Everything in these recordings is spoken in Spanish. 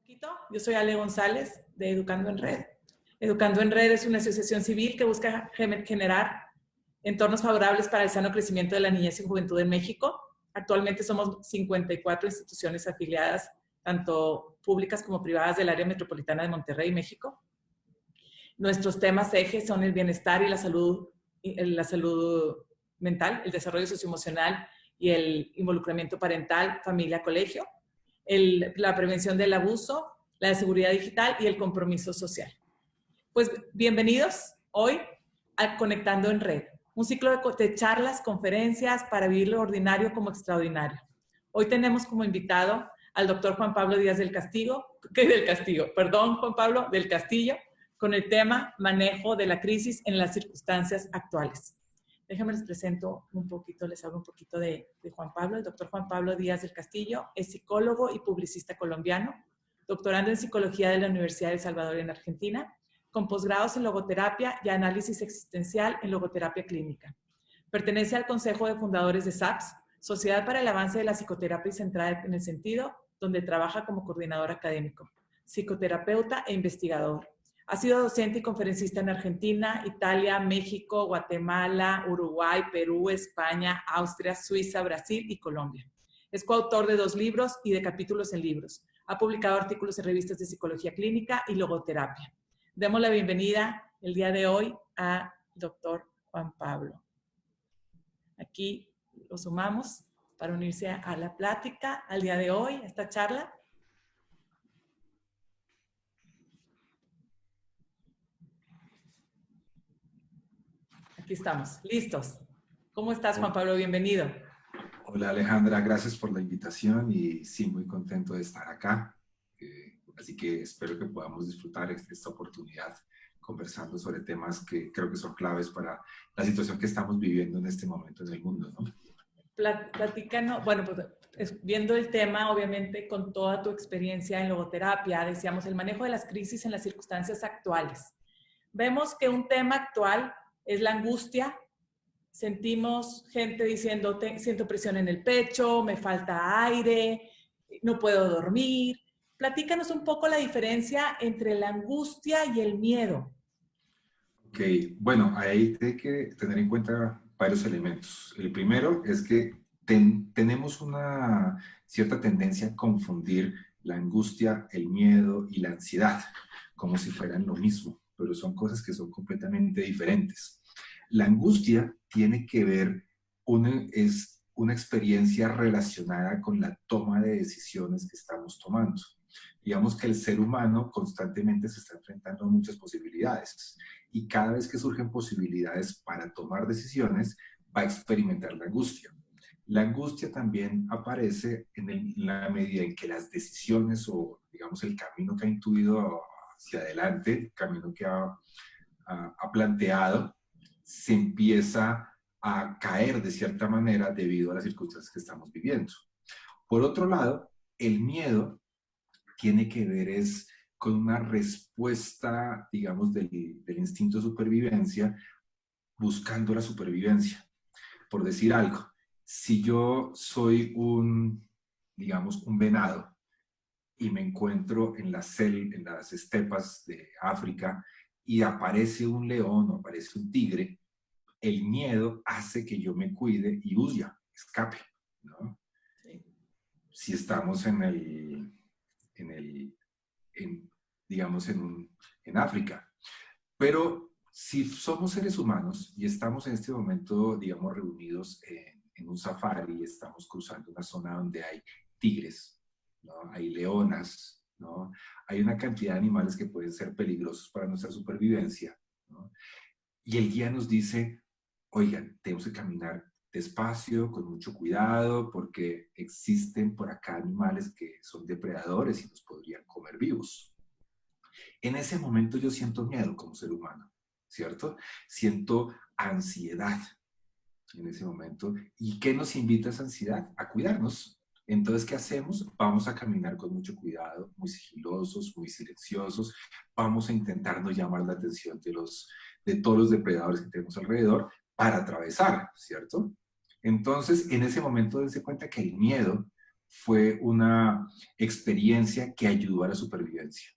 Yo soy Ale González de Educando en Red. Educando en Red es una asociación civil que busca generar entornos favorables para el sano crecimiento de la niñez y juventud en México. Actualmente somos 54 instituciones afiliadas, tanto públicas como privadas del área metropolitana de Monterrey, México. Nuestros temas ejes son el bienestar y la salud mental, el desarrollo socioemocional y el involucramiento parental, familia, colegio, la prevención del abuso, la seguridad digital y el compromiso social. Pues bienvenidos hoy a Conectando en Red, un ciclo de charlas, conferencias para vivir lo ordinario como extraordinario. Hoy tenemos como invitado al doctor Juan Pablo Díaz del Castillo, con el tema manejo de la crisis en las circunstancias actuales. Déjenme les presento un poquito, les hablo un poquito de Juan Pablo. El doctor Juan Pablo Díaz del Castillo es psicólogo y publicista colombiano, doctorando en psicología de la Universidad de El Salvador en Argentina, con posgrados en logoterapia y análisis existencial en logoterapia clínica. Pertenece al Consejo de Fundadores de SAPS, Sociedad para el Avance de la Psicoterapia y Centrada en el Sentido, donde trabaja como coordinador académico, psicoterapeuta e investigador. Ha sido docente y conferencista en Argentina, Italia, México, Guatemala, Uruguay, Perú, España, Austria, Suiza, Brasil y Colombia. Es coautor de 2 libros y de capítulos en libros. Ha publicado artículos en revistas de psicología clínica y logoterapia. Demos la bienvenida el día de hoy al doctor Juan Pablo. Aquí lo sumamos para unirse a la plática al día de hoy, a esta charla. Aquí estamos, listos. ¿Cómo estás, Juan Pablo? Bienvenido. Hola, Alejandra, gracias por la invitación y sí, muy contento de estar acá. Así que espero que podamos disfrutar esta oportunidad conversando sobre temas que creo que son claves para la situación que estamos viviendo en este momento en el mundo, ¿no? Platícanos, bueno, pues viendo el tema, obviamente, con toda tu experiencia en logoterapia, decíamos, el manejo de las crisis en las circunstancias actuales. Vemos que un tema actual es la angustia. Sentimos gente diciendo, siento presión en el pecho, me falta aire, no puedo dormir. Platícanos un poco la diferencia entre la angustia y el miedo. Ok, bueno, ahí hay que tener en cuenta varios elementos. El primero es que tenemos una cierta tendencia a confundir la angustia, el miedo y la ansiedad como si fueran lo mismo, pero son cosas que son completamente diferentes. La angustia tiene que ver, es una experiencia relacionada con la toma de decisiones que estamos tomando. Digamos que el ser humano constantemente se está enfrentando a muchas posibilidades y cada vez que surgen posibilidades para tomar decisiones, va a experimentar la angustia. La angustia también aparece en la medida en que las decisiones o, digamos, el camino que ha intuido hacia adelante, el camino que ha planteado, se empieza a caer de cierta manera debido a las circunstancias que estamos viviendo. Por otro lado, el miedo tiene que ver con una respuesta, digamos, del instinto de supervivencia, buscando la supervivencia. Por decir algo, si yo soy digamos, un venado y me encuentro en las estepas de África y aparece un león o aparece un tigre, el miedo hace que yo me cuide y huya, escape, ¿no? Sí. Si estamos digamos, en África. Pero si somos seres humanos y estamos en este momento, digamos, reunidos en un safari y estamos cruzando una zona donde hay tigres, ¿no? Hay leonas, ¿no? Hay una cantidad de animales que pueden ser peligrosos para nuestra supervivencia, ¿no? Y el guía nos dice, oigan, tenemos que caminar despacio, con mucho cuidado, porque existen por acá animales que son depredadores y nos podrían comer vivos. En ese momento yo siento miedo como ser humano, ¿cierto? Siento ansiedad en ese momento. ¿Y qué nos invita a esa ansiedad? A cuidarnos. Entonces, ¿qué hacemos? Vamos a caminar con mucho cuidado, muy sigilosos, muy silenciosos. Vamos a intentar no llamar la atención de todos los depredadores que tenemos alrededor para atravesar, ¿cierto? Entonces, en ese momento dense cuenta que el miedo fue una experiencia que ayudó a la supervivencia.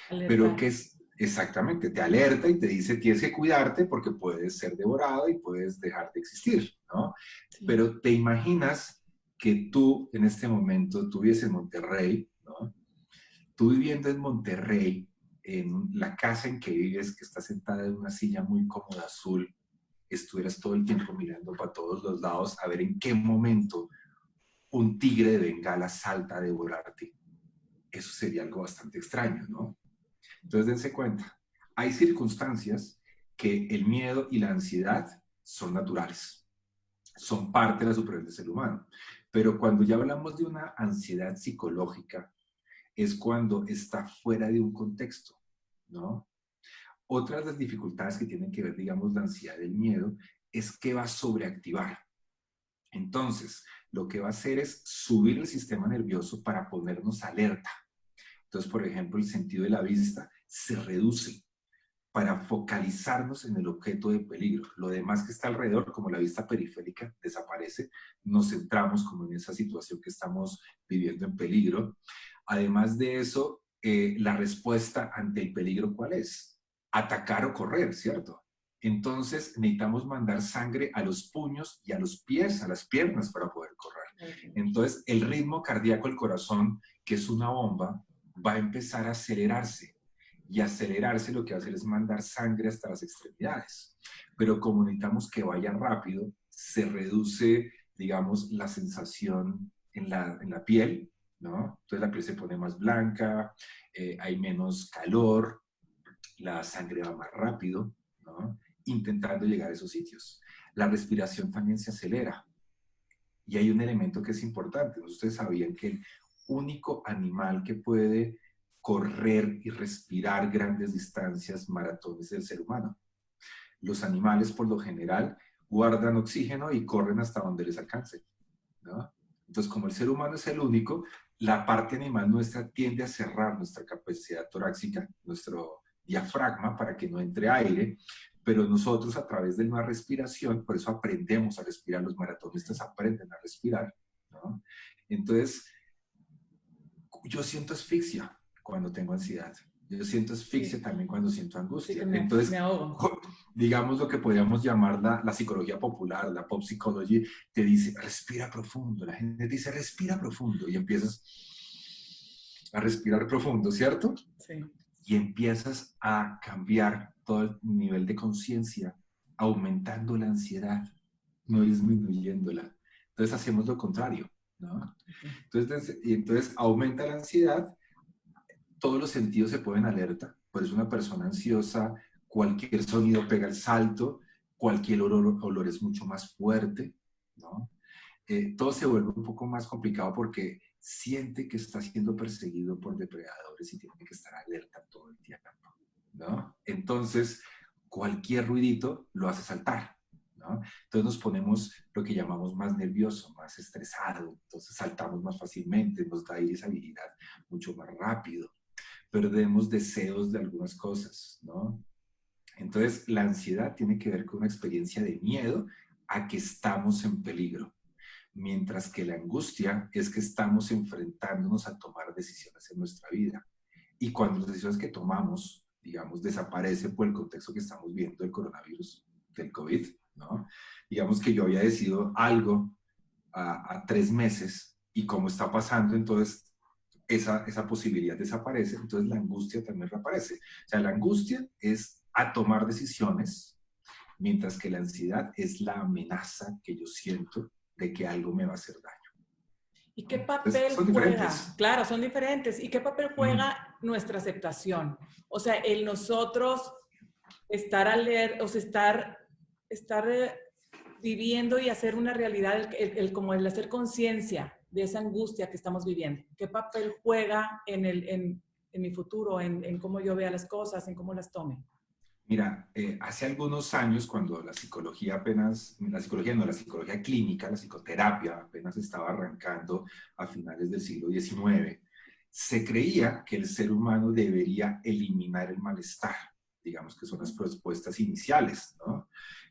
Pero Alertar. que es exactamente, te alerta y te dice tienes que cuidarte porque puedes ser devorado y puedes dejar de existir, ¿no? Sí. Pero te imaginas que tú en este momento, tú vives en Monterrey, ¿no? Tú viviendo en Monterrey, en la casa en que vives, que está sentada en una silla muy cómoda azul, estuvieras todo el tiempo mirando para todos los lados a ver en qué momento un tigre de Bengala salta a devorarte. Eso sería algo bastante extraño, ¿no? Entonces, dense cuenta, hay circunstancias que el miedo y la ansiedad son naturales, son parte de la supervivencia del ser humano. Pero cuando ya hablamos de una ansiedad psicológica, es cuando está fuera de un contexto, ¿no? Otras de las dificultades que tienen que ver, digamos, la ansiedad y el miedo, es que va a sobreactivar. Entonces, lo que va a hacer es subir el sistema nervioso para ponernos alerta. Entonces, por ejemplo, el sentido de la vista se reduce para focalizarnos en el objeto de peligro. Lo demás que está alrededor, como la vista periférica, desaparece. Nos centramos como en esa situación que estamos viviendo en peligro. Además de eso, la respuesta ante el peligro, ¿cuál es? Atacar o correr, ¿cierto? Entonces necesitamos mandar sangre a los puños y a los pies, a las piernas para poder correr. Entonces el ritmo cardíaco del corazón, que es una bomba, va a empezar a acelerarse. Y acelerarse lo que va a hacer es mandar sangre hasta las extremidades. Pero como necesitamos que vaya rápido, se reduce, digamos, la sensación en la piel, ¿no? Entonces la piel se pone más blanca, hay menos calor, la sangre va más rápido, ¿no? Intentando llegar a esos sitios. La respiración también se acelera. Y hay un elemento que es importante. Ustedes sabían que el único animal que puede correr y respirar grandes distancias, maratones del ser humano. Los animales, por lo general, guardan oxígeno y corren hasta donde les alcance, ¿no? Entonces, como el ser humano es el único, la parte animal nuestra tiende a cerrar nuestra capacidad torácica, nuestro diafragma, para que no entre aire, pero nosotros a través de una respiración, por eso aprendemos a respirar, los maratonistas aprenden a respirar, ¿no? Entonces, yo siento asfixia cuando tengo ansiedad. Yo siento asfixia también cuando siento angustia. Sí, me Entonces, ahogo. digamos lo que podríamos llamar la psicología popular, la pop psychology, te dice, respira profundo. La gente dice, respira profundo. Y empiezas a respirar profundo, ¿cierto? Sí. Y empiezas a cambiar todo el nivel de conciencia, aumentando la ansiedad, no disminuyéndola. Entonces hacemos lo contrario, ¿no? Entonces aumenta la ansiedad, todos los sentidos se ponen alerta, por eso una persona ansiosa, cualquier sonido pega el salto, cualquier olor es mucho más fuerte, ¿no? Todo se vuelve un poco más complicado porque siente que está siendo perseguido por depredadores y tiene que estar alerta todo el tiempo, ¿no? Entonces, cualquier ruidito lo hace saltar, ¿no? Entonces nos ponemos lo que llamamos más nervioso, más estresado, entonces saltamos más fácilmente, nos da irritabilidad mucho más rápido, perdemos deseos de algunas cosas, ¿no? Entonces, la ansiedad tiene que ver con una experiencia de miedo a que estamos en peligro, mientras que la angustia es que estamos enfrentándonos a tomar decisiones en nuestra vida. Y cuando las decisiones que tomamos, digamos, desaparecen por el contexto que estamos viendo del coronavirus, del COVID, ¿no? Digamos que yo había decidido algo a 3 meses y como está pasando, entonces esa posibilidad desaparece, entonces la angustia también reaparece. O sea, la angustia es a tomar decisiones, mientras que la ansiedad es la amenaza que yo siento de que algo me va a hacer daño. ¿Y qué Entonces, papel son juega? diferentes. Claro, son diferentes. ¿Y qué papel juega nuestra aceptación? O sea, el nosotros estar alerta, o sea, estar viviendo y hacer una realidad, como el hacer conciencia de esa angustia que estamos viviendo. ¿Qué papel juega en mi futuro, en cómo yo vea las cosas, en cómo las tome? Mira, hace algunos años, cuando la psicología apenas, la psicología no, la psicología clínica, la psicoterapia apenas estaba arrancando a finales del siglo XIX, se creía que el ser humano debería eliminar el malestar, digamos que son las propuestas iniciales, ¿no?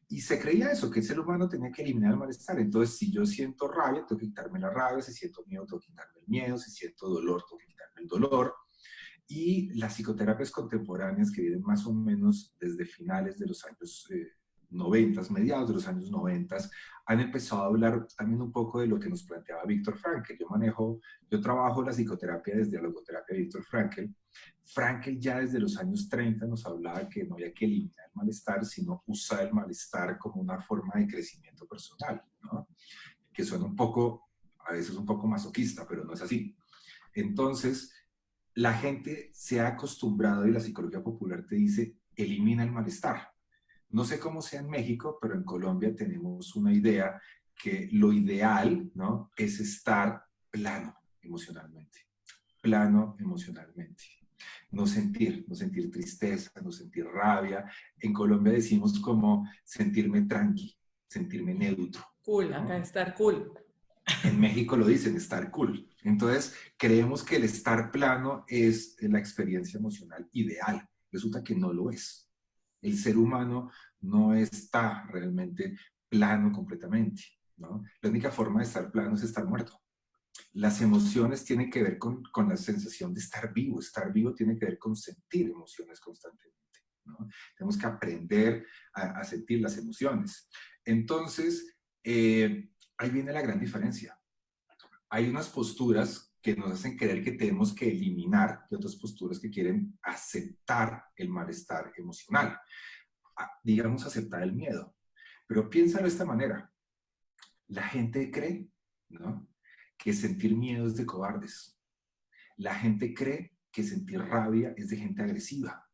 Y se creía eso, que el ser humano tenía que eliminar el malestar. Entonces, si yo siento rabia, tengo que quitarme la rabia, si siento miedo, tengo que quitarme el miedo, si siento dolor, tengo que quitarme el dolor. Y las psicoterapias contemporáneas que vienen más o menos desde finales de los años 90, mediados de los años 90, han empezado a hablar también un poco de lo que nos planteaba Víctor Frankl. Yo trabajo la psicoterapia desde la logoterapia de Víctor Frankl. Frankl ya desde los años 30 nos hablaba que no había que eliminar el malestar, sino usar el malestar como una forma de crecimiento personal, ¿no? Que suena un poco, a veces un poco masoquista, pero no es así. Entonces, la gente se ha acostumbrado y la psicología popular te dice, elimina el malestar. No sé cómo sea en México, pero en Colombia tenemos una idea que lo ideal, ¿no?, es estar plano emocionalmente. Plano emocionalmente. No sentir tristeza, no sentir rabia. En Colombia decimos como sentirme tranqui, sentirme neutro. Cool, ¿no? acá estar cool. En México lo dicen, estar cool. Entonces, creemos que el estar plano es la experiencia emocional ideal. Resulta que no lo es. El ser humano no está realmente plano completamente, ¿no? La única forma de estar plano es estar muerto. Las emociones tienen que ver con la sensación de estar vivo. Estar vivo tiene que ver con sentir emociones constantemente, ¿no? Tenemos que aprender a sentir las emociones. Entonces, ahí viene la gran diferencia. Hay unas posturas que nos hacen creer que tenemos que eliminar y otras posturas que quieren aceptar el malestar emocional. Digamos, aceptar el miedo. Pero piénsalo de esta manera. La gente cree, ¿no?, que sentir miedo es de cobardes. La gente cree que sentir rabia es de gente agresiva.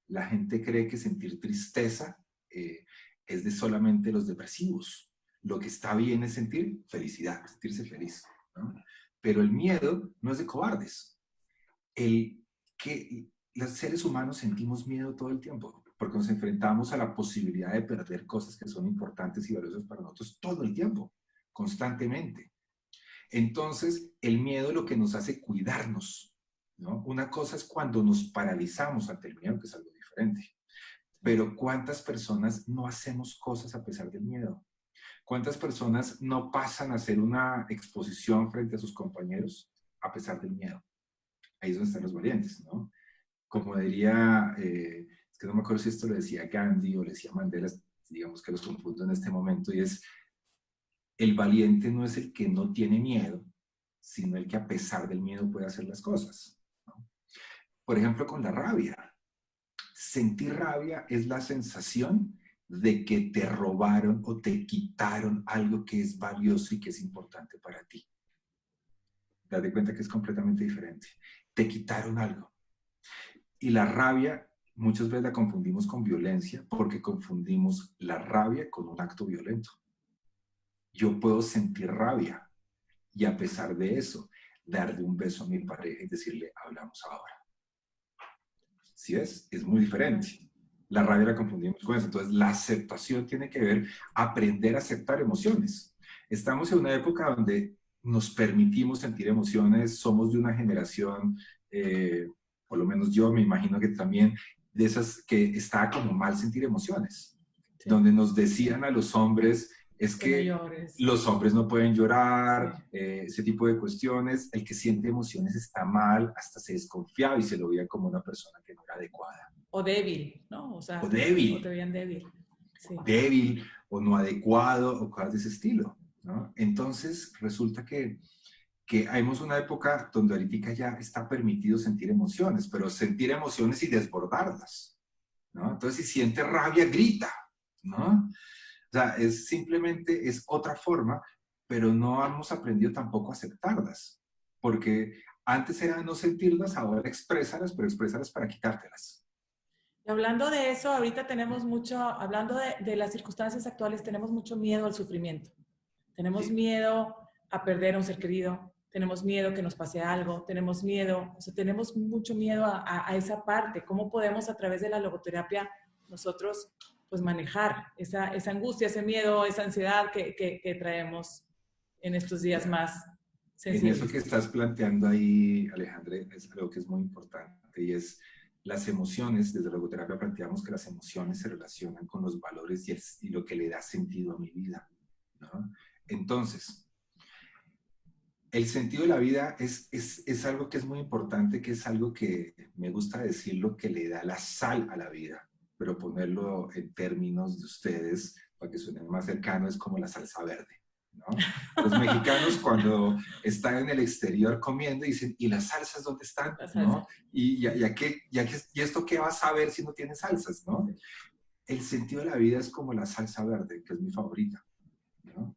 La gente cree que sentir tristeza es de solamente los depresivos. Lo que está bien es sentir felicidad, sentirse feliz, ¿no? Pero el miedo no es de cobardes. Los seres humanos sentimos miedo todo el tiempo, porque nos enfrentamos a la posibilidad de perder cosas que son importantes y valiosas para nosotros todo el tiempo, constantemente. Entonces, el miedo es lo que nos hace cuidarnos, ¿no? Una cosa es cuando nos paralizamos ante el miedo, que es algo diferente. Pero ¿cuántas personas no hacemos cosas a pesar del miedo? ¿Cuántas personas no pasan a hacer una exposición frente a sus compañeros a pesar del miedo? Ahí es donde están los valientes, ¿no? Como diría, es que no me acuerdo si esto lo decía Gandhi o le decía Mandela, digamos que los confundo en este momento, y es: el valiente no es el que no tiene miedo, sino el que a pesar del miedo puede hacer las cosas, ¿no? Por ejemplo, con la rabia. Sentir rabia es la sensación de que te robaron o te quitaron algo que es valioso y que es importante para ti. Date cuenta que es completamente diferente. Te quitaron algo. Y la rabia muchas veces la confundimos con violencia porque confundimos la rabia con un acto violento. Yo puedo sentir rabia y a pesar de eso, darle un beso a mi pareja y decirle, hablamos ahora. ¿Sí ves? Es muy diferente. La rabia la confundimos con eso. Entonces, la aceptación tiene que ver aprender a aceptar emociones. Estamos en una época donde nos permitimos sentir emociones. Somos de una generación, por lo menos yo me imagino que también, de esas que está como mal sentir emociones. Sí. Donde nos decían a los hombres, es que los hombres no pueden llorar, sí. Ese tipo de cuestiones. El que siente emociones está mal, hasta se desconfiaba y se lo veía como una persona que no era adecuada. O débil, ¿no? O sea, o débil. O te veían débil. Sí. Débil o no adecuado o cosas de ese estilo, ¿no? Entonces, resulta que hayamos una época donde ahorita ya está permitido sentir emociones, pero sentir emociones y desbordarlas, ¿no? Entonces, si siente rabia, grita, ¿no? O sea, simplemente es otra forma, pero no hemos aprendido tampoco a aceptarlas, porque antes era no sentirlas, ahora exprésalas, pero exprésalas para quitártelas. Y hablando de eso, ahorita tenemos mucho, hablando de las circunstancias actuales, tenemos mucho miedo al sufrimiento. Tenemos miedo a perder a un ser querido, tenemos miedo que nos pase algo, tenemos miedo, o sea, tenemos mucho miedo a esa parte. ¿Cómo podemos a través de la logoterapia nosotros pues manejar esa angustia, ese miedo, esa ansiedad que traemos en estos días más sensibles? En eso que estás planteando ahí, Alejandra, es algo que es muy importante y es Las emociones, desde la logoterapia planteamos que las emociones se relacionan con los valores y lo que le da sentido a mi vida, ¿no? Entonces, el sentido de la vida es algo que es muy importante, que es algo que me gusta decirlo, que le da la sal a la vida, pero ponerlo en términos de ustedes, para que suene más cercano, es como la salsa verde, ¿no? Los mexicanos cuando están en el exterior comiendo dicen, ¿y las salsas dónde están? La salsa. ¿No? ¿Y esto qué vas a ver si no tienes salsas? ¿No? El sentido de la vida es como la salsa verde, que es mi favorita, ¿no?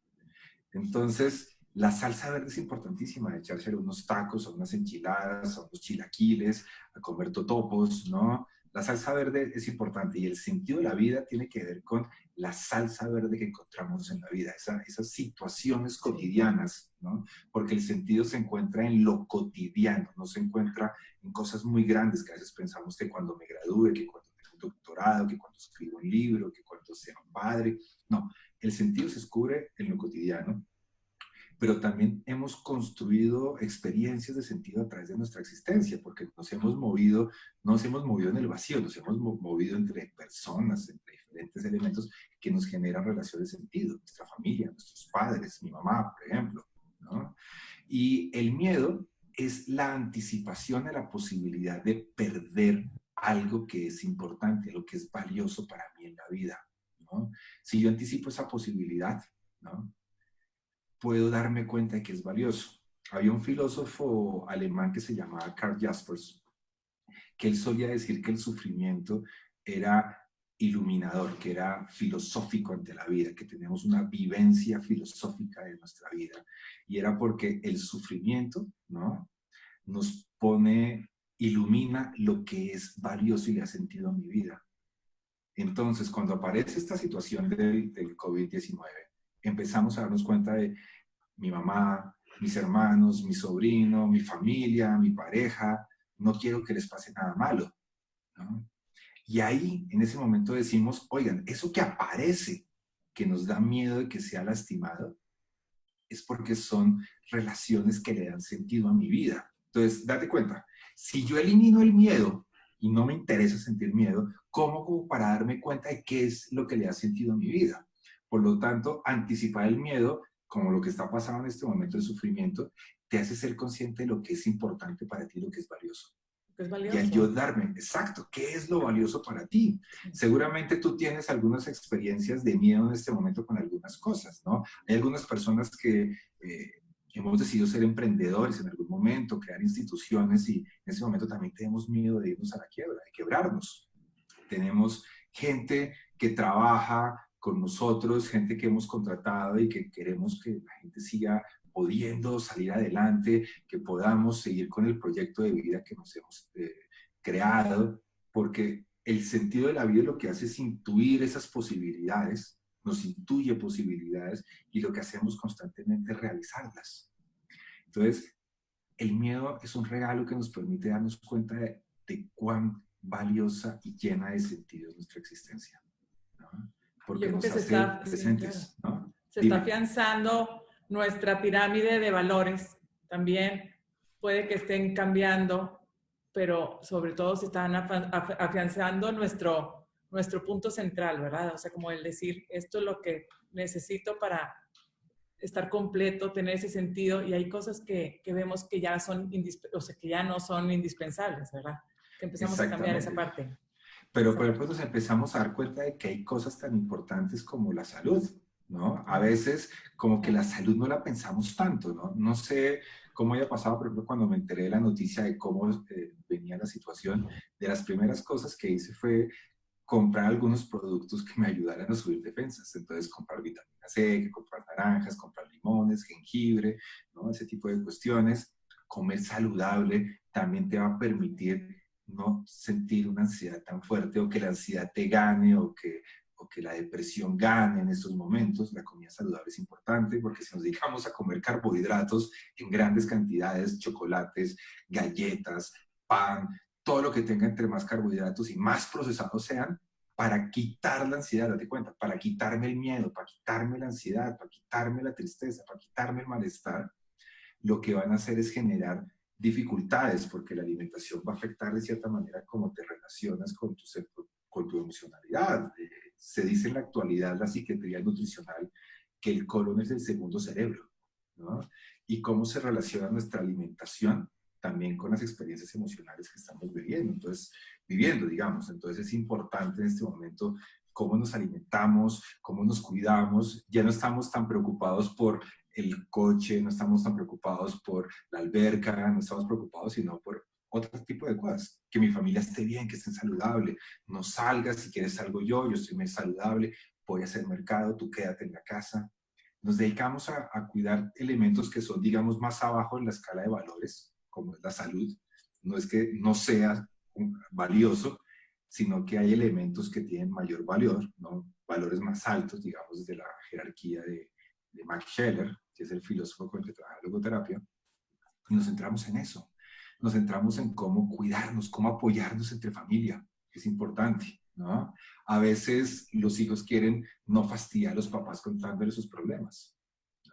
Entonces, la salsa verde es importantísima, echarse a unos tacos, a unas enchiladas, a unos chilaquiles, a comer totopos, ¿no? La salsa verde es importante y el sentido de la vida tiene que ver con la salsa verde que encontramos en la vida, esas situaciones cotidianas, ¿no? Porque el sentido se encuentra en lo cotidiano, no se encuentra en cosas muy grandes que a veces pensamos que cuando me gradúe, que cuando tenga un doctorado, que cuando escriba un libro, que cuando sea un padre. No, el sentido se descubre en lo cotidiano, pero también hemos construido experiencias de sentido a través de nuestra existencia, porque nos hemos movido en el vacío, nos hemos movido entre personas, entre diferentes elementos que nos generan relaciones de sentido, nuestra familia, nuestros padres, mi mamá, por ejemplo, ¿no? Y el miedo es la anticipación de la posibilidad de perder algo que es importante, lo que es valioso para mí en la vida, ¿no? Si yo anticipo esa posibilidad, ¿no?, puedo darme cuenta de que es valioso. Había un filósofo alemán que se llamaba Karl Jaspers, que él solía decir que el sufrimiento era iluminador, que era filosófico ante la vida, que tenemos una vivencia filosófica de nuestra vida. Y era porque el sufrimiento, ¿no?, nos ilumina lo que es valioso y le ha sentido a mi vida. Entonces, cuando aparece esta situación del COVID-19, empezamos a darnos cuenta de mi mamá, mis hermanos, mi sobrino, mi familia, mi pareja, no quiero que les pase nada malo, ¿no? Y ahí, en ese momento decimos, oigan, eso que aparece, que nos da miedo de que sea lastimado, es porque son relaciones que le dan sentido a mi vida. Entonces, date cuenta, si yo elimino el miedo y no me interesa sentir miedo, ¿cómo como para darme cuenta de qué es lo que le da sentido a mi vida? Por lo tanto, anticipar el miedo, como lo que está pasando en este momento de sufrimiento, te hace ser consciente de lo que es importante para ti, lo que es valioso. Es Y valioso. ayudarme, exacto, ¿qué es lo valioso para ti? Sí. Seguramente tú tienes algunas experiencias de miedo en este momento con algunas cosas, ¿no? Hay algunas personas que hemos decidido ser emprendedores en algún momento, crear instituciones y en ese momento también tenemos miedo de irnos a la quiebra, de quebrarnos. Tenemos gente que trabaja con nosotros, gente que hemos contratado y que queremos que la gente siga pudiendo salir adelante, que podamos seguir con el proyecto de vida que nos hemos creado, porque el sentido de la vida lo que hace es intuir esas posibilidades, nos intuye posibilidades y lo que hacemos constantemente es realizarlas. Entonces, el miedo es un regalo que nos permite darnos cuenta de cuán valiosa y llena de sentido es nuestra existencia, ¿no? Porque nos hace presentes, sí, claro, ¿no? Se está afianzando nuestra pirámide de valores. También puede que estén cambiando, pero sobre todo se están afianzando nuestro punto central, ¿verdad? O sea, como el decir, esto es lo que necesito para estar completo, tener ese sentido, y hay cosas que vemos que ya son, o sea, que ya no son indispensables, ¿verdad? Que empezamos a cambiar esa parte. Pero por ejemplo nos empezamos a dar cuenta de que hay cosas tan importantes como la salud, ¿no? A veces como que la salud no la pensamos tanto, ¿no? No sé cómo haya pasado, por ejemplo, cuando me enteré de la noticia de cómo venía la situación, de las primeras cosas que hice fue comprar algunos productos que me ayudaran a subir defensas. Entonces, comprar vitamina C, comprar naranjas, comprar limones, jengibre, ¿no? Ese tipo de cuestiones. Comer saludable también te va a permitir no sentir una ansiedad tan fuerte o que la ansiedad te gane o que la depresión gane en estos momentos. La comida saludable es importante porque si nos dedicamos a comer carbohidratos en grandes cantidades, chocolates, galletas, pan, todo lo que tenga entre más carbohidratos y más procesados sean, para quitar la ansiedad, date cuenta, para quitarme el miedo, para quitarme la ansiedad, para quitarme la tristeza, para quitarme el malestar, lo que van a hacer es generar dificultades, porque la alimentación va a afectar de cierta manera cómo te relacionas con tu emocionalidad. Se dice en la actualidad, la psiquiatría nutricional, que el colon es el segundo cerebro, ¿no? Y cómo se relaciona nuestra alimentación también con las experiencias emocionales que estamos viviendo, digamos. Entonces es importante en este momento cómo nos alimentamos, cómo nos cuidamos. Ya no estamos tan preocupados por el coche, no estamos tan preocupados por la alberca, no estamos preocupados sino por otro tipo de cosas. Que mi familia esté bien, que esté saludable. No salgas, si quieres salgo yo estoy muy saludable, voy a hacer mercado, tú quédate en la casa. Nos dedicamos a cuidar elementos que son, digamos, más abajo en la escala de valores, como es la salud. No es que no sea valioso, sino que hay elementos que tienen mayor valor, ¿no? Valores más altos, digamos, desde la jerarquía de Max Scheler, que es el filósofo con el que trabaja la logoterapia, y nos centramos en eso. Nos centramos en cómo cuidarnos, cómo apoyarnos entre familia, que es importante, ¿no? A veces los hijos quieren no fastidiar a los papás contándoles sus problemas,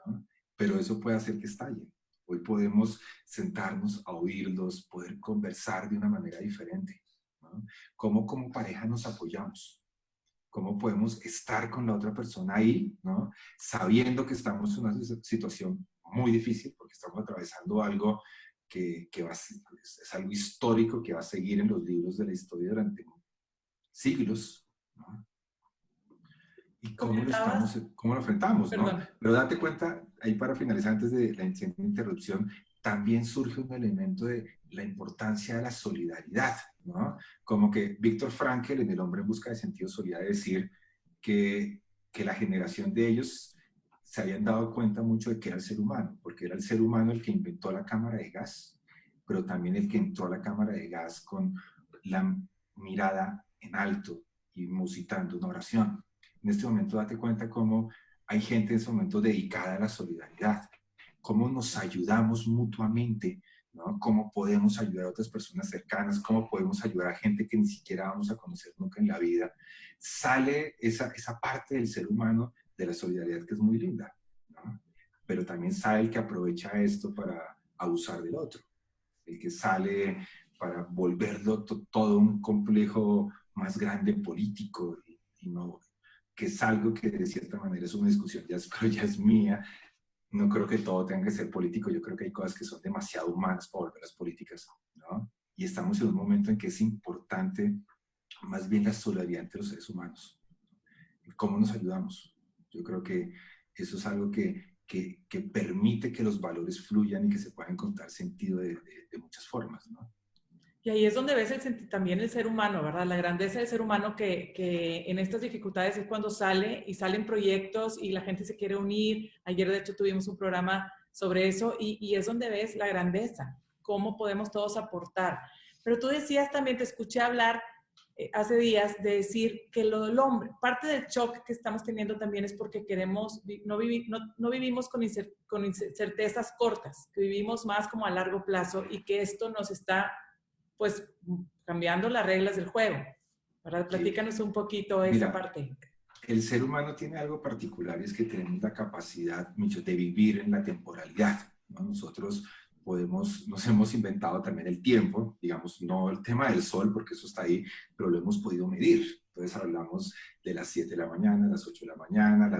¿no? Pero eso puede hacer que estallen. Hoy podemos sentarnos a oírlos, poder conversar de una manera diferente, ¿no? Cómo como pareja nos apoyamos, cómo podemos estar con la otra persona ahí, ¿no? Sabiendo que estamos en una situación muy difícil, porque estamos atravesando algo es algo histórico que va a seguir en los libros de la historia durante siglos, ¿no? Y cómo lo enfrentamos, ¿no? Perdón. Pero date cuenta, ahí para finalizar, antes de la interrupción, también surge un elemento de la importancia de la solidaridad, ¿no? Como que Víctor Frankl, en El hombre en busca de sentido, solía decir que la generación de ellos se habían dado cuenta mucho de que era el ser humano, porque era el ser humano el que inventó la cámara de gas, pero también el que entró a la cámara de gas con la mirada en alto y musitando una oración. En este momento date cuenta cómo hay gente en este momento dedicada a la solidaridad, cómo nos ayudamos mutuamente, ¿no? Cómo podemos ayudar a otras personas cercanas, cómo podemos ayudar a gente que ni siquiera vamos a conocer nunca en la vida. Sale esa parte del ser humano de la solidaridad que es muy linda, ¿no? Pero también sale el que aprovecha esto para abusar del otro, el que sale para volverlo todo un complejo más grande político y no, que es algo que de cierta manera es una discusión, pero ya es mía. No creo que todo tenga que ser político, yo creo que hay cosas que son demasiado humanas para volverlas políticas, ¿no? Y estamos en un momento en que es importante más bien la solidaridad entre los seres humanos. ¿Cómo nos ayudamos? Yo creo que eso es algo que permite que los valores fluyan y que se pueda encontrar sentido de muchas formas, ¿no? Y ahí es donde ves también el ser humano, ¿verdad? La grandeza del ser humano que en estas dificultades es cuando salen proyectos y la gente se quiere unir. Ayer, de hecho, tuvimos un programa sobre eso y es donde ves la grandeza, cómo podemos todos aportar. Pero tú decías también, te escuché hablar hace días de decir que lo del hombre, parte del shock que estamos teniendo también es porque no vivimos con incertezas cortas, que vivimos más como a largo plazo y que esto nos está pues cambiando las reglas del juego, ¿verdad? Platícanos un poquito esa parte. El ser humano tiene algo particular y es que tenemos la capacidad, Micho, de vivir en la temporalidad, ¿no? Nosotros nos hemos inventado también el tiempo, digamos, no el tema del sol, porque eso está ahí, pero lo hemos podido medir. Entonces hablamos de las 7 de la mañana, las 8 de la mañana,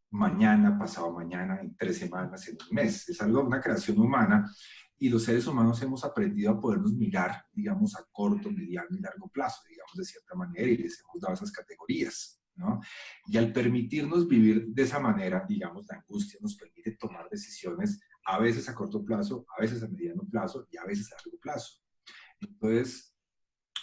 mañana, pasado mañana, en 3 semanas, en un mes. Es algo, una creación humana. Y los seres humanos hemos aprendido a podernos mirar, digamos, a corto, mediano y largo plazo, digamos, de cierta manera, y les hemos dado esas categorías, ¿no? Y al permitirnos vivir de esa manera, digamos, la angustia nos permite tomar decisiones a veces a corto plazo, a veces a mediano plazo y a veces a largo plazo. Entonces,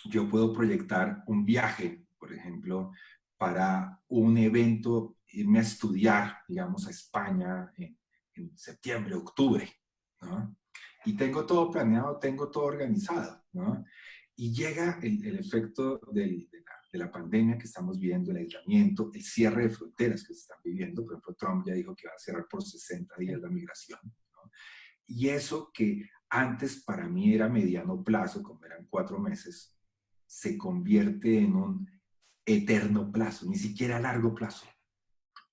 yo puedo proyectar un viaje, por ejemplo, para un evento, irme a estudiar, digamos, a España en septiembre, octubre, ¿no? Y tengo todo planeado, tengo todo organizado, ¿no? Y llega el efecto de la pandemia que estamos viendo, el aislamiento, el cierre de fronteras que se están viviendo. Por ejemplo, Trump ya dijo que va a cerrar por 60 días la migración, ¿no? Y eso que antes para mí era mediano plazo, como eran 4 meses, se convierte en un eterno plazo, ni siquiera a largo plazo.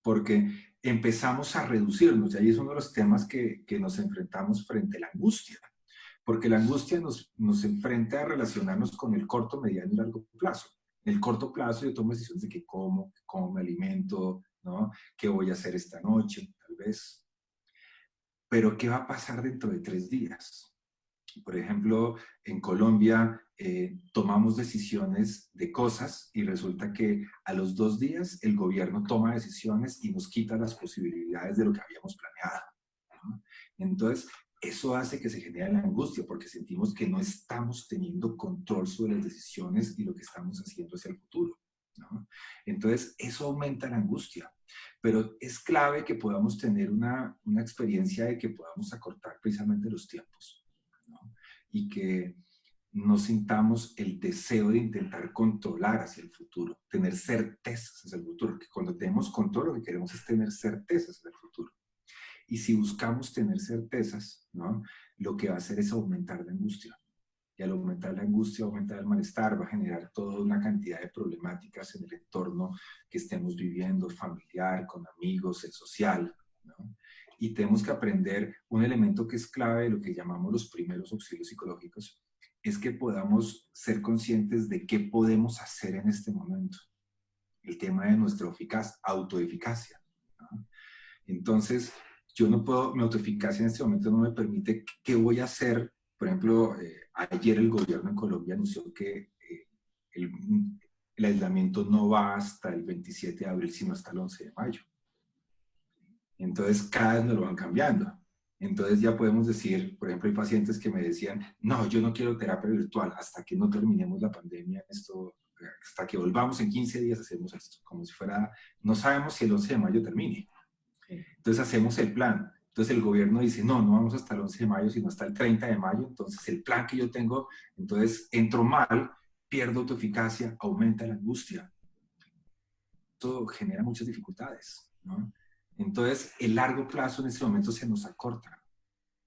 Porque empezamos a reducirnos, y ahí es uno de los temas que nos enfrentamos frente a la angustia, Porque la angustia nos enfrenta a relacionarnos con el corto, mediano y largo plazo. En el corto plazo yo tomo decisiones de qué como, cómo me alimento, ¿no? ¿Qué voy a hacer esta noche? Tal vez. Pero ¿qué va a pasar dentro de 3 días? Por ejemplo, en Colombia tomamos decisiones de cosas y resulta que a los 2 días el gobierno toma decisiones y nos quita las posibilidades de lo que habíamos planeado, ¿no? Entonces, eso hace que se genere la angustia porque sentimos que no estamos teniendo control sobre las decisiones y lo que estamos haciendo hacia el futuro, ¿no? Entonces, eso aumenta la angustia. Pero es clave que podamos tener una experiencia de que podamos acortar precisamente los tiempos, ¿no? Y que no sintamos el deseo de intentar controlar hacia el futuro, tener certezas hacia el futuro, que cuando tenemos control lo que queremos es tener certezas hacia el futuro. Y si buscamos tener certezas, ¿no? Lo que va a hacer es aumentar la angustia. Y al aumentar la angustia, aumentar el malestar, va a generar toda una cantidad de problemáticas en el entorno que estemos viviendo, familiar, con amigos, el social, ¿no? Y tenemos que aprender un elemento que es clave de lo que llamamos los primeros auxilios psicológicos, es que podamos ser conscientes de qué podemos hacer en este momento. El tema de nuestra autoeficacia, ¿no? Entonces, yo no puedo, mi autoeficacia en este momento no me permite qué voy a hacer. Por ejemplo, ayer el gobierno en Colombia anunció que el, el aislamiento no va hasta el 27 de abril, sino hasta el 11 de mayo. Entonces, cada vez nos lo van cambiando. Entonces ya podemos decir, por ejemplo, hay pacientes que me decían, no, yo no quiero terapia virtual hasta que no terminemos la pandemia, esto, hasta que volvamos en 15 días hacemos esto, como si fuera, no sabemos si el 11 de mayo termine. Entonces hacemos el plan. Entonces el gobierno dice, no, no vamos hasta el 11 de mayo, sino hasta el 30 de mayo. Entonces el plan que yo tengo, entonces entro mal, pierdo autoeficacia, aumenta la angustia. Esto genera muchas dificultades, ¿no? Entonces el largo plazo en este momento se nos acorta.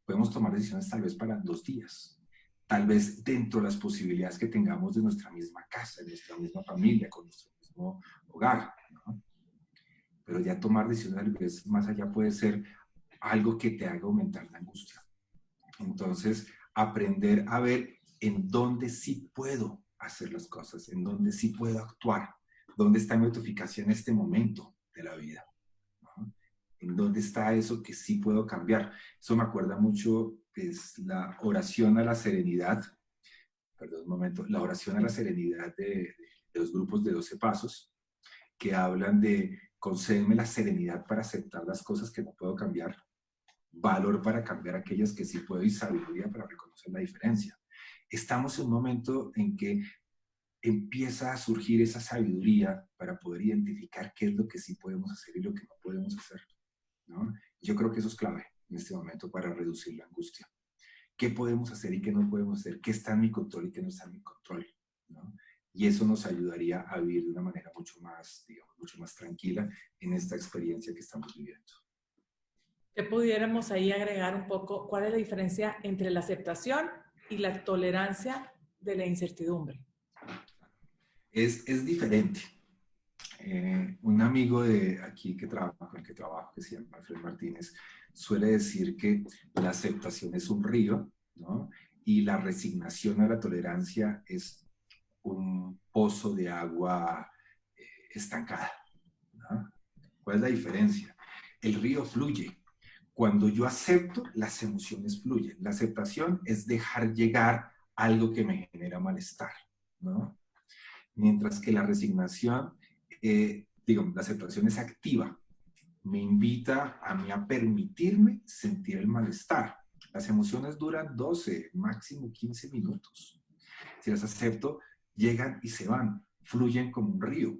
Podemos tomar decisiones tal vez para 2 días. Tal vez dentro de las posibilidades que tengamos de nuestra misma casa, de nuestra misma familia, con nuestro mismo hogar, ¿no? Pero ya tomar decisiones más allá puede ser algo que te haga aumentar la angustia. Entonces, aprender a ver en dónde sí puedo hacer las cosas, en dónde sí puedo actuar, dónde está mi autoeficacia en este momento de la vida, ¿no? En dónde está eso que sí puedo cambiar. Eso me acuerda mucho, es la oración a la serenidad, perdón un momento, la oración a la serenidad de los grupos de 12 pasos, que hablan de concédeme la serenidad para aceptar las cosas que no puedo cambiar, valor para cambiar aquellas que sí puedo y sabiduría para reconocer la diferencia. Estamos en un momento en que empieza a surgir esa sabiduría para poder identificar qué es lo que sí podemos hacer y lo que no podemos hacer, ¿no? Yo creo que eso es clave en este momento para reducir la angustia. ¿Qué podemos hacer y qué no podemos hacer? ¿Qué está en mi control y qué no está en mi control, ¿no? Y eso nos ayudaría a vivir de una manera mucho más, digamos, mucho más tranquila en esta experiencia que estamos viviendo. ¿Qué pudiéramos ahí agregar un poco? ¿Cuál es la diferencia entre la aceptación y la tolerancia de la incertidumbre? Es diferente. Un amigo de aquí que trabaja, con el que trabajo, que se llama Alfred Martínez, suele decir que la aceptación es un río, ¿no? Y la resignación a la tolerancia es un pozo de agua estancada, ¿no? ¿Cuál es la diferencia? El río fluye. Cuando yo acepto, las emociones fluyen. La aceptación es dejar llegar algo que me genera malestar, ¿no? Mientras que la resignación, digamos, la aceptación es activa. Me invita a mí a permitirme sentir el malestar. Las emociones duran 12, máximo 15 minutos. Si las acepto, llegan y se van, fluyen como un río.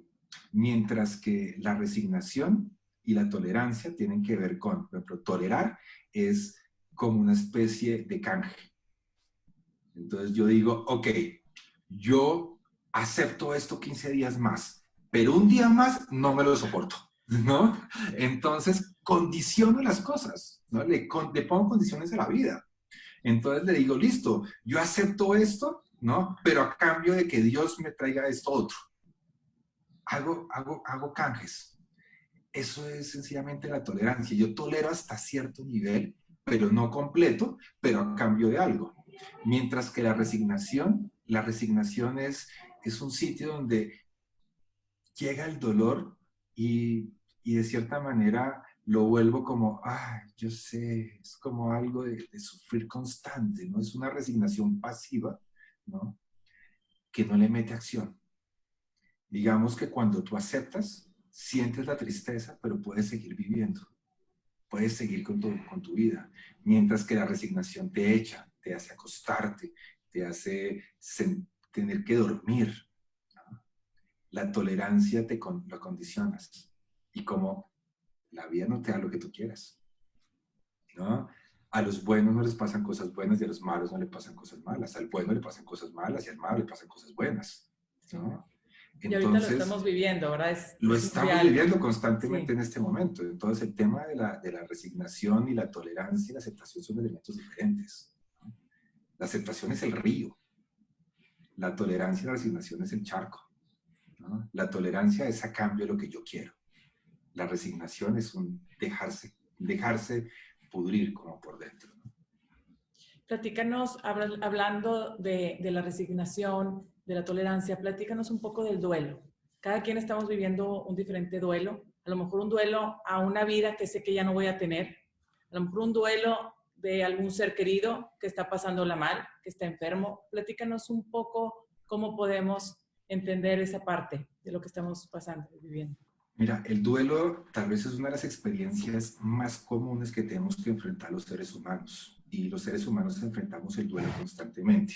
Mientras que la resignación y la tolerancia tienen que ver con, por ejemplo, tolerar es como una especie de canje. Entonces yo digo, ok, yo acepto esto 15 días más, pero un día más no me lo soporto, ¿no? Entonces condiciono las cosas, ¿no? Le pongo condiciones a la vida. Entonces le digo, listo, yo acepto esto, ¿no? Pero a cambio de que Dios me traiga esto otro. Hago canjes. Eso es sencillamente la tolerancia. Yo tolero hasta cierto nivel, pero no completo, pero a cambio de algo. Mientras que la resignación es un sitio donde llega el dolor y de cierta manera lo vuelvo como, yo sé, es como algo de sufrir constante, ¿no? Es una resignación pasiva, ¿no? Que no le mete acción. Digamos que cuando tú aceptas, sientes la tristeza, pero puedes seguir viviendo, puedes seguir con tu vida, mientras que la resignación te echa, te hace acostarte, te hace tener que dormir, ¿no? La tolerancia lo condicionas, y como la vida no te da lo que tú quieras, ¿no? A los buenos no les pasan cosas buenas y a los malos no le pasan cosas malas. Al bueno le pasan cosas malas y al malo le pasan cosas buenas, ¿no? Y ahorita lo Entonces, estamos viviendo, ¿verdad? lo Es estamos mundial. viviendo constantemente Sí. en este momento. Entonces, el tema de la resignación y la tolerancia y la aceptación son elementos diferentes, ¿no? La aceptación es el río. La tolerancia y la resignación es el charco, ¿no? La tolerancia es a cambio de lo que yo quiero. La resignación es un dejarse pudrir como por dentro, ¿no? Platícanos, hablando de la resignación, de la tolerancia, platícanos un poco del duelo. Cada quien estamos viviendo un diferente duelo. A lo mejor un duelo a una vida que sé que ya no voy a tener. A lo mejor un duelo de algún ser querido que está pasándola mal, que está enfermo. Platícanos un poco cómo podemos entender esa parte de lo que estamos pasando, viviendo. Mira, el duelo tal vez es una de las experiencias más comunes que tenemos que enfrentar los seres humanos. Y los seres humanos enfrentamos el duelo constantemente.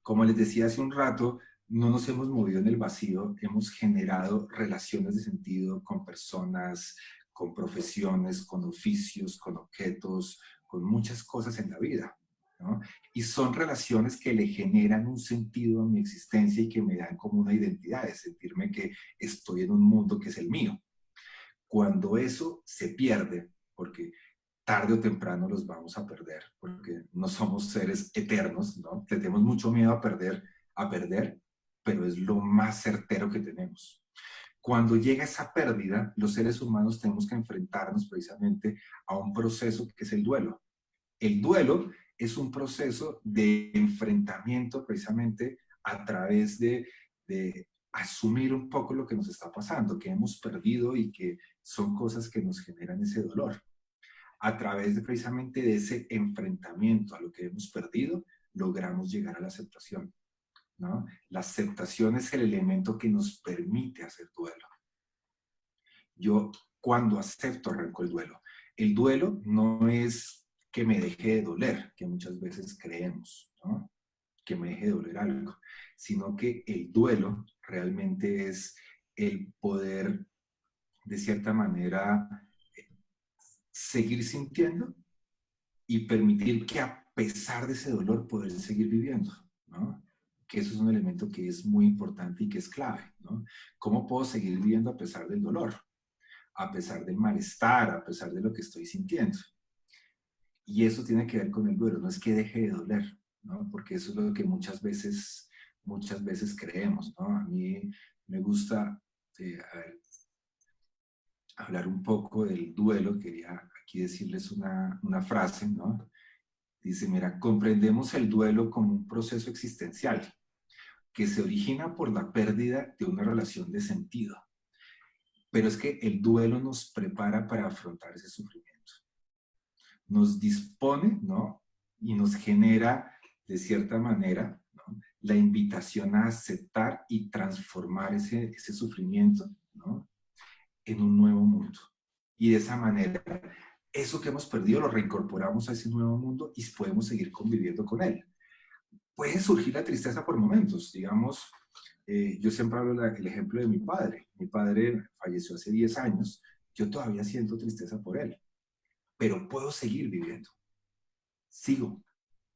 Como les decía hace un rato, no nos hemos movido en el vacío, hemos generado relaciones de sentido con personas, con profesiones, con oficios, con objetos, con muchas cosas en la vida, ¿no? Y son relaciones que le generan un sentido a mi existencia y que me dan como una identidad, de sentirme que estoy en un mundo que es el mío. Cuando eso se pierde, porque tarde o temprano los vamos a perder, porque no somos seres eternos, ¿no? Tenemos mucho miedo a perder, pero es lo más certero que tenemos. Cuando llega esa pérdida, los seres humanos tenemos que enfrentarnos precisamente a un proceso que es el duelo. El duelo es un proceso de enfrentamiento precisamente a través de asumir un poco lo que nos está pasando, que hemos perdido y que son cosas que nos generan ese dolor. A través de precisamente de ese enfrentamiento a lo que hemos perdido, logramos llegar a la aceptación, ¿no? La aceptación es el elemento que nos permite hacer duelo. Yo, cuando acepto, arranco el duelo. El duelo no es que me deje de doler, que muchas veces creemos, ¿no? Que me deje de doler algo, sino que el duelo realmente es el poder, de cierta manera, seguir sintiendo y permitir que a pesar de ese dolor poder seguir viviendo, ¿no? Que eso es un elemento que es muy importante y que es clave, ¿no? ¿Cómo puedo seguir viviendo a pesar del dolor? A pesar del malestar, a pesar de lo que estoy sintiendo. Y eso tiene que ver con el duelo, no es que deje de doler, ¿no? Porque eso es lo que muchas veces creemos, ¿no? A mí me gusta hablar un poco del duelo, quería aquí decirles una frase, ¿no? Dice, mira, comprendemos el duelo como un proceso existencial que se origina por la pérdida de una relación de sentido. Pero es que el duelo nos prepara para afrontar ese sufrimiento. Nos dispone, ¿no? Y nos genera, de cierta manera, ¿no? La invitación a aceptar y transformar ese sufrimiento, ¿no? En un nuevo mundo. Y de esa manera, eso que hemos perdido lo reincorporamos a ese nuevo mundo y podemos seguir conviviendo con él. Puede surgir la tristeza por momentos, digamos, yo siempre hablo el ejemplo de mi padre. Mi padre falleció hace 10 años, yo todavía siento tristeza por él, pero puedo seguir viviendo,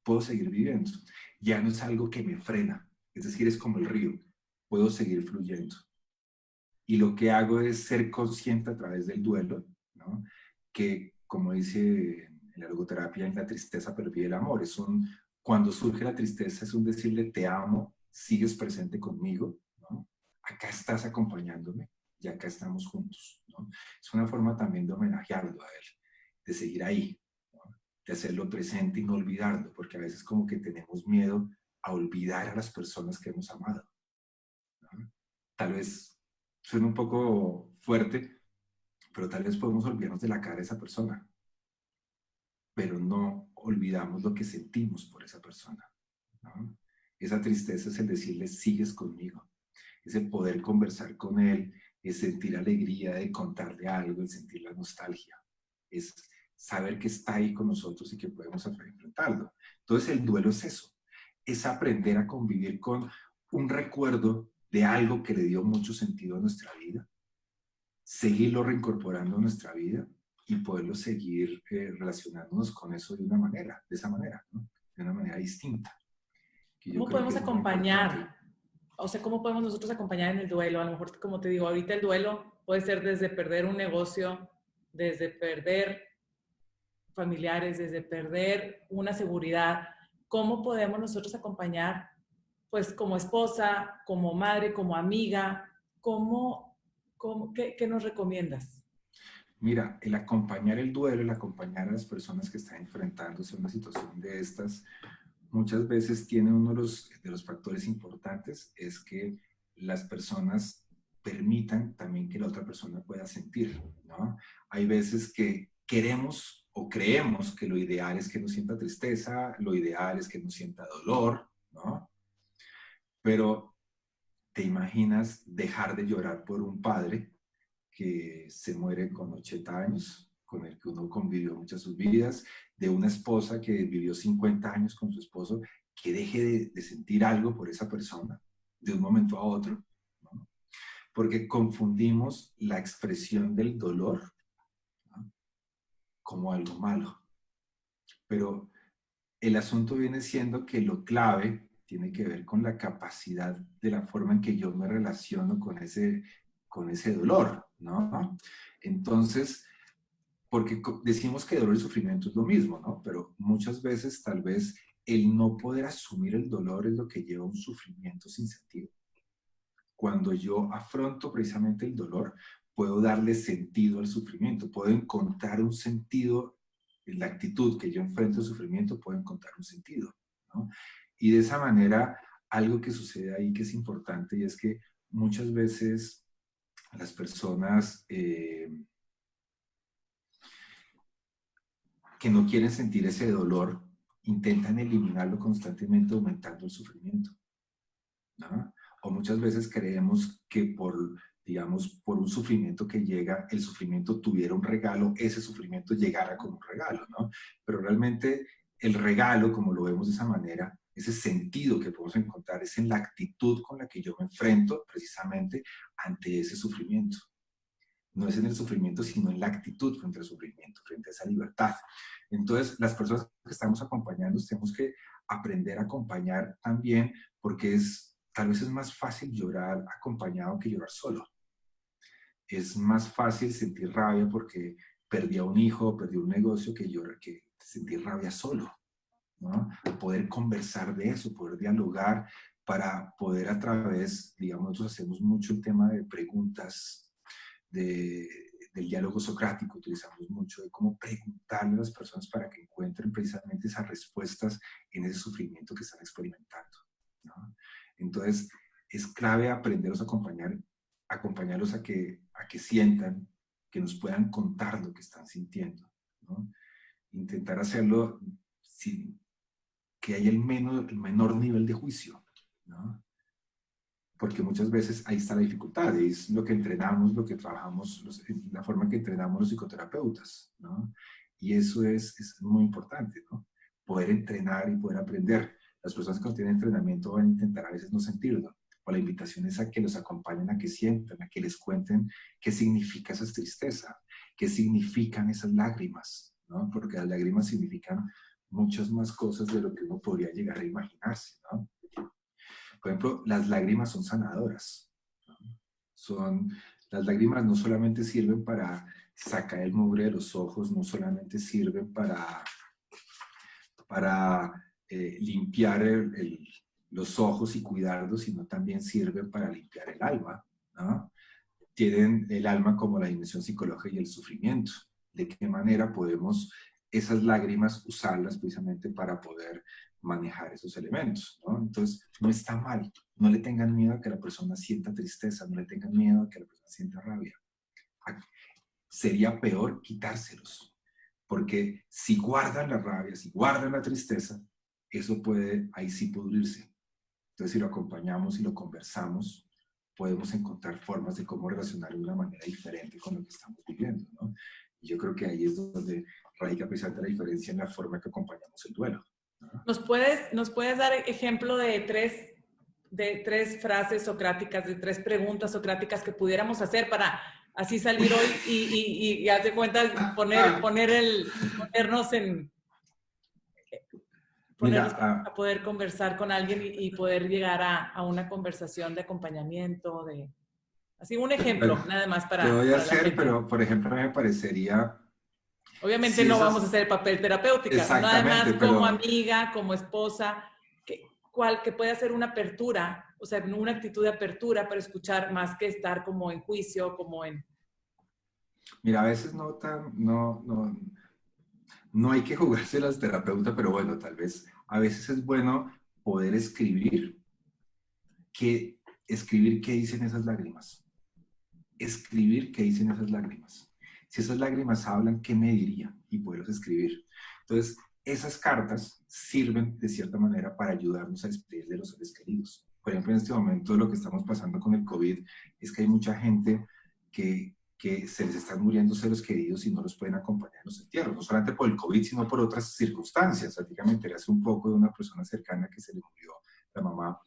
puedo seguir viviendo. Ya no es algo que me frena, es decir, es como el río, puedo seguir fluyendo. Y lo que hago es ser consciente a través del duelo, ¿no? Que, como dice en la logoterapia, en la tristeza pervive el amor. Cuando surge la tristeza es un decirle te amo, sigues presente conmigo, ¿no? Acá estás acompañándome y acá estamos juntos, ¿no? Es una forma también de homenajearlo a él, de seguir ahí, ¿no? de hacerlo presente y no olvidarlo, porque a veces como que tenemos miedo a olvidar a las personas que hemos amado, ¿no? Tal vez suena un poco fuerte, pero tal vez podemos olvidarnos de la cara de esa persona, pero no olvidamos lo que sentimos por esa persona, ¿no? Esa tristeza es el decirle, sigues conmigo, es el poder conversar con él, es sentir alegría de contarle algo, el sentir la nostalgia, es saber que está ahí con nosotros y que podemos enfrentarlo. Entonces el duelo es eso, es aprender a convivir con un recuerdo de algo que le dio mucho sentido a nuestra vida, seguirlo reincorporando a nuestra vida y poderlo seguir relacionándonos con eso de esa manera, ¿no? De una manera distinta, que yo ¿Cómo creo que podemos es muy importante. acompañar? O sea, ¿cómo podemos nosotros acompañar en el duelo? A lo mejor, como te digo, ahorita el duelo puede ser desde perder un negocio, desde perder familiares, desde perder una seguridad. ¿Cómo podemos nosotros acompañar, pues como esposa, como madre, como amiga? ¿Qué nos recomiendas? Mira, el acompañar el duelo, el acompañar a las personas que están enfrentándose a una situación de estas, muchas veces tiene uno de los factores importantes, es que las personas permitan también que la otra persona pueda sentir, ¿no? Hay veces que queremos o creemos que lo ideal es que no sienta tristeza, lo ideal es que no sienta dolor, ¿no? Pero te imaginas dejar de llorar por un padre que se muere con 80 años, con el que uno convivió muchas sus vidas, de una esposa que vivió 50 años con su esposo, que deje de sentir algo por esa persona de un momento a otro, ¿no? Porque confundimos la expresión del dolor, ¿no?, como algo malo. Pero el asunto viene siendo que lo clave tiene que ver con la capacidad de la forma en que yo me relaciono con ese dolor, ¿no? Entonces, porque decimos que dolor y sufrimiento es lo mismo, ¿no? Pero muchas veces tal vez el no poder asumir el dolor es lo que lleva a un sufrimiento sin sentido. Cuando yo afronto precisamente el dolor, puedo darle sentido al sufrimiento, puedo encontrar un sentido en la actitud que yo enfrento el sufrimiento, puedo encontrar un sentido, ¿no? Y de esa manera, algo que sucede ahí que es importante y es que muchas veces las personas que no quieren sentir ese dolor intentan eliminarlo constantemente aumentando el sufrimiento, ¿no? O muchas veces creemos que digamos, por un sufrimiento que llega, el sufrimiento tuviera un regalo, ese sufrimiento llegara como un regalo, ¿no? Pero realmente el regalo, como lo vemos de esa manera, ese sentido que podemos encontrar es en la actitud con la que yo me enfrento precisamente ante ese sufrimiento. No es en el sufrimiento, sino en la actitud frente al sufrimiento, frente a esa libertad. Entonces, las personas que estamos acompañando tenemos que aprender a acompañar también, porque tal vez es más fácil llorar acompañado que llorar solo. Es más fácil sentir rabia porque perdí a un hijo, perdí un negocio, que sentir rabia solo, ¿no? Poder conversar de eso, poder dialogar para poder a través, digamos, nosotros hacemos mucho el tema de preguntas, del diálogo socrático, utilizamos mucho de cómo preguntarle a las personas para que encuentren precisamente esas respuestas en ese sufrimiento que están experimentando, ¿no? Entonces, es clave aprenderlos a acompañarlos a que sientan, que nos puedan contar lo que están sintiendo, ¿no? Intentar hacerlo sin que haya el menor nivel de juicio, ¿no? Porque muchas veces ahí está la dificultad, es lo que entrenamos, lo que trabajamos, la forma en que entrenamos los psicoterapeutas, ¿no? Y eso es muy importante, ¿no? Poder entrenar y poder aprender. Las personas que no tienen entrenamiento van a intentar a veces no sentirlo, o la invitación es a que los acompañen a que sientan, a que les cuenten qué significa esa tristeza, qué significan esas lágrimas, ¿no? Porque las lágrimas significan muchas más cosas de lo que uno podría llegar a imaginarse, ¿no? Por ejemplo, las lágrimas son sanadoras, ¿no? Las lágrimas no solamente sirven para sacar el mugre de los ojos, no solamente sirven para limpiar los ojos y cuidarlos, sino también sirven para limpiar el alma, ¿no? Tienen el alma como la dimensión psicológica y el sufrimiento. ¿De qué manera podemos esas lágrimas, usarlas precisamente para poder manejar esos elementos, ¿no? Entonces, no está mal. No le tengan miedo a que la persona sienta tristeza, no le tengan miedo a que la persona sienta rabia. Sería peor quitárselos, porque si guardan la rabia, si guardan la tristeza, eso puede ahí sí pudrirse. Entonces, si lo acompañamos y lo conversamos, podemos encontrar formas de cómo relacionar de una manera diferente con lo que estamos viviendo, ¿no? Y yo creo que ahí es donde radica precisamente la diferencia en la forma que acompañamos el duelo, ¿no? ¿Nos puedes dar ejemplo de tres frases socráticas, de tres preguntas socráticas que pudiéramos hacer para así salir hoy y haz de cuenta ponernos Mira, a poder conversar con alguien y poder llegar a una conversación de acompañamiento, así un ejemplo, nada más te voy a para la hacer, gente. pero por ejemplo me parecería, Obviamente si no vamos a esas, hacer papel terapéutica, nada más exactamente, como pero amiga, como esposa, que puede hacer una apertura, o sea, una actitud de apertura para escuchar más que estar como en juicio, como en... mira, a veces no hay que jugarse las terapeutas, pero bueno, tal vez a veces es bueno poder escribir qué dicen esas lágrimas. Escribir qué dicen esas lágrimas. Si esas lágrimas hablan, ¿qué me dirían? Y poderlos escribir. Entonces, esas cartas sirven de cierta manera para ayudarnos a despedir de los seres queridos. Por ejemplo, en este momento lo que estamos pasando con el COVID es que hay mucha gente que se les están muriendo seres queridos y no los pueden acompañar en los entierros, no solamente por el COVID, sino por otras circunstancias. Así que me enteré hace un poco de una persona cercana que se le murió la mamá,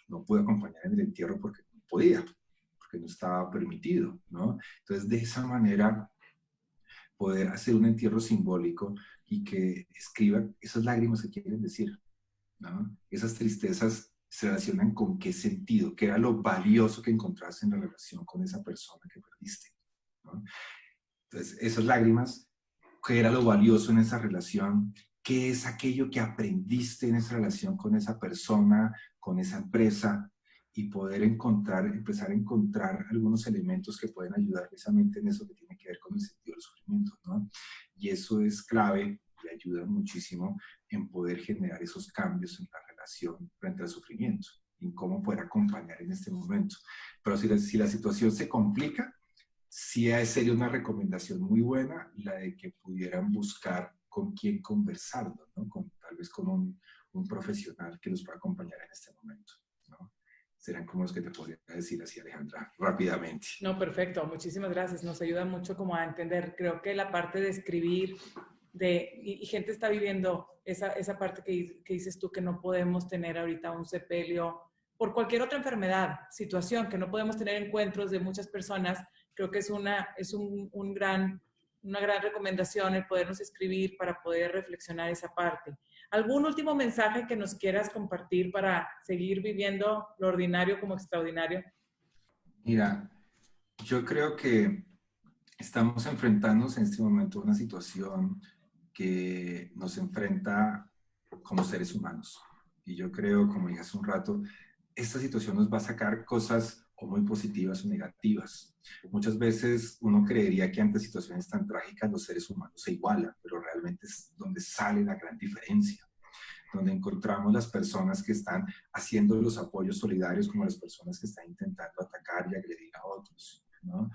no pude acompañar en el entierro porque no podía, porque no estaba permitido, ¿no? Entonces, de esa manera, poder hacer un entierro simbólico y que escriban esas lágrimas que quieren decir, ¿no? Esas tristezas se relacionan con qué sentido, qué era lo valioso que encontraste en la relación con esa persona que perdiste, ¿no? Entonces, esas lágrimas, qué era lo valioso en esa relación, qué es aquello que aprendiste en esa relación con esa persona, con esa empresa, y poder empezar a encontrar algunos elementos que pueden ayudar precisamente en eso que tiene que ver con el sentido del sufrimiento, ¿no? Y eso es clave y ayuda muchísimo en poder generar esos cambios en la relación frente al sufrimiento, en cómo poder acompañar en este momento. Pero si la situación se complica, sí sería una recomendación muy buena la de que pudieran buscar con quién conversarlo, ¿no? Tal vez con un profesional que los pueda acompañar en este momento, ¿no? Serán como los que te podría decir así, Alejandra, rápidamente. No, perfecto, muchísimas gracias, nos ayuda mucho como a entender, creo que la parte de escribir, y gente está viviendo esa parte que dices tú, que no podemos tener ahorita un sepelio por cualquier otra enfermedad, situación, que no podemos tener encuentros de muchas personas. Creo que es una gran recomendación el podernos escribir para poder reflexionar esa parte. ¿Algún último mensaje que nos quieras compartir para seguir viviendo lo ordinario como extraordinario? Mira, yo creo que estamos enfrentándonos en este momento a una situación que nos enfrenta como seres humanos. Y yo creo, como dije hace un rato, esta situación nos va a sacar cosas o muy positivas o negativas. Muchas veces uno creería que ante situaciones tan trágicas los seres humanos se igualan, pero realmente es donde sale la gran diferencia, donde encontramos las personas que están haciendo los apoyos solidarios como las personas que están intentando atacar y agredir a otros, ¿no?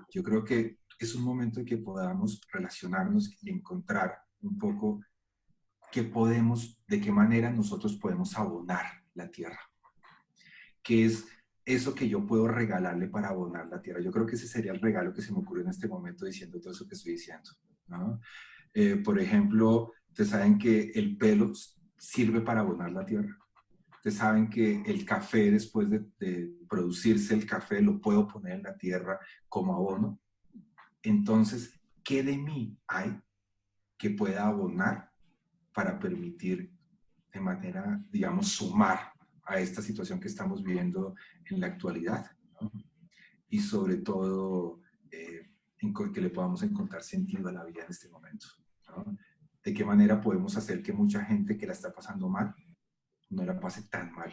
Yo creo que es un momento en que podamos relacionarnos y encontrar un poco de qué manera nosotros podemos abonar la tierra. ¿Qué es eso que yo puedo regalarle para abonar la tierra? Yo creo que ese sería el regalo que se me ocurrió en este momento diciendo todo eso que estoy diciendo, ¿no? Por ejemplo, ustedes saben que el pelo sirve para abonar la tierra. Ustedes saben que el café, después de producirse el café, lo puedo poner en la tierra como abono. Entonces, ¿qué de mí hay que pueda abonar para permitir de manera, digamos, sumar a esta situación que estamos viviendo en la actualidad, ¿no? Y sobre todo, que le podamos encontrar sentido a la vida en este momento, ¿no? De qué manera podemos hacer que mucha gente que la está pasando mal no la pase tan mal.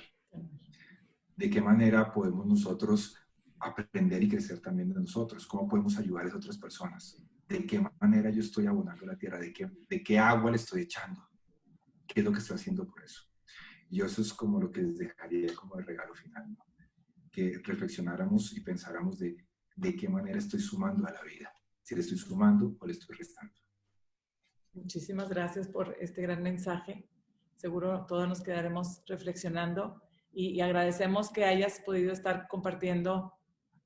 De qué manera podemos nosotros aprender y crecer también de nosotros, cómo podemos ayudar a otras personas, de qué manera yo estoy abonando la tierra, de qué agua le estoy echando, qué es lo que estoy haciendo por eso. Y eso es como lo que les dejaría como el regalo final, ¿no? Que reflexionáramos y pensáramos de qué manera estoy sumando a la vida, si le estoy sumando o le estoy restando. Muchísimas gracias por este gran mensaje. Seguro todos nos quedaremos reflexionando y agradecemos que hayas podido estar compartiendo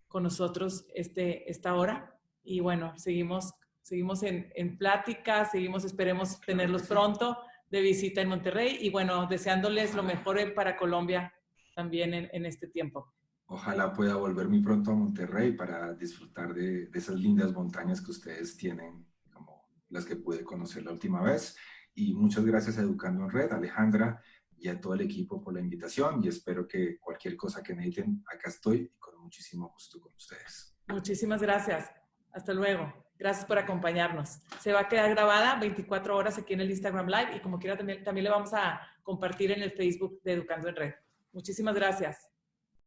con nosotros esta hora. Y bueno, seguimos en plática, esperemos tenerlos pronto de visita en Monterrey y bueno, deseándoles lo mejor para Colombia también en este tiempo. Ojalá pueda volver muy pronto a Monterrey para disfrutar de esas lindas montañas que ustedes tienen, como las que pude conocer la última vez. Y muchas gracias a Educando en Red, Alejandra, y a todo el equipo por la invitación. Y espero que cualquier cosa que necesiten, acá estoy y con muchísimo gusto con ustedes. Muchísimas gracias. Hasta luego. Gracias por acompañarnos. Se va a quedar grabada 24 horas aquí en el Instagram Live y como quiera también le vamos a compartir en el Facebook de Educando en Red. Muchísimas gracias.